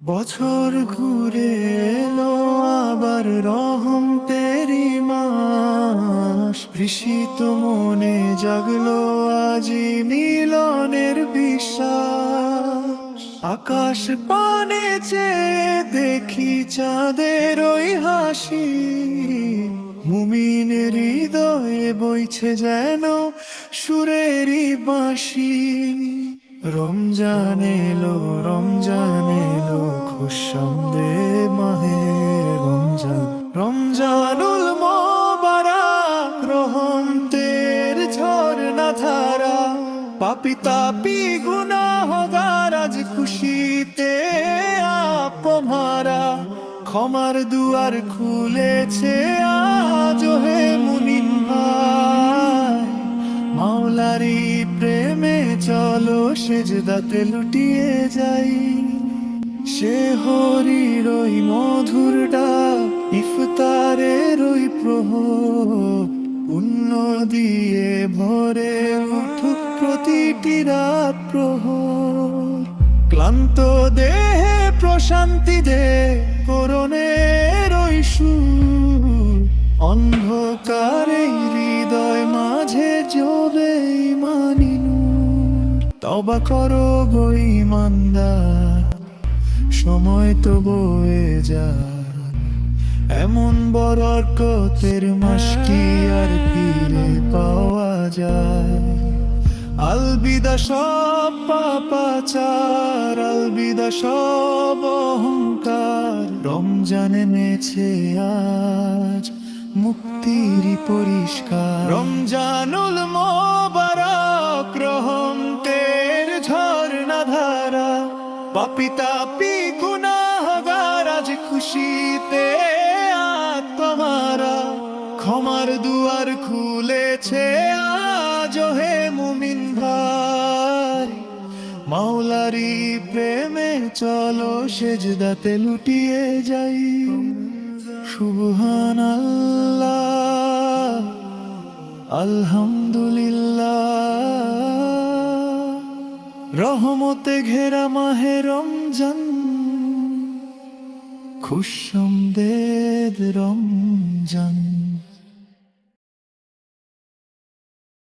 বছর ঘুরে এলো আবার রহম তেরি মাস, কৃষিত মনে জাগলো আজি মিলনের বিশ্বাস। আকাশ পানে চেয়ে দেখি চাঁদের ওই হাসি, মুমিনের হৃদয়ে বইছে যেন সুরেরই বাঁশি। রমজান এলো, রমজান এলো, খুশামদে মাহে রমজান। রমজানুল মোবারক, রহমতের ঝর্ণা ধারা। পাপী তাপী গুনাহগার আজ খুশিতে আপমারা। ক্ষমার দুয়ার খুলেছে আজ হে মুমিন ভাই, মাওলারি প্রেমে চলো সেজদাতে লুটিয়ে যাই। সে হরির ওই মধুর ডাক, ইফতারের ওই প্রহর, পুণ্য দিয়ে ভরে উঠুক প্রতিটি রাত প্রহর। ক্লান্ত দেহে প্রশান্তি দে করণের ওই সুর, অন্ধকারে হৃদয় মাঝে জ্বলে ঈমানি নূর। তওবা করো গো ঈমানদার, সময় তো বয়ে যায়, এমন বরকতের মাস কি আর ফিরে পাওয়া যায়? আলবিদা সব পাপাচার, আলবিদা সব অহংকার। রমজান এনেছে আজ মুক্তির পরিষ্কার। রমজানুল মোবারক, রহমতের ঝর্ণা ধারা। পাপী তাপী গুনাহগার আজ খুশিতে আত্মারা। ক্ষমার দুয়ার খুলেছে আজ হে মুমিন ভাই, মাওলারি প্রেমে চলো সেজদাতে লুটিয়ে যাই। সুবহানাল্লাহ, আলহামদুলিল্লাহ, রহমতে ঘেরা মাহে রমজান, খুশামদেদ রমজান।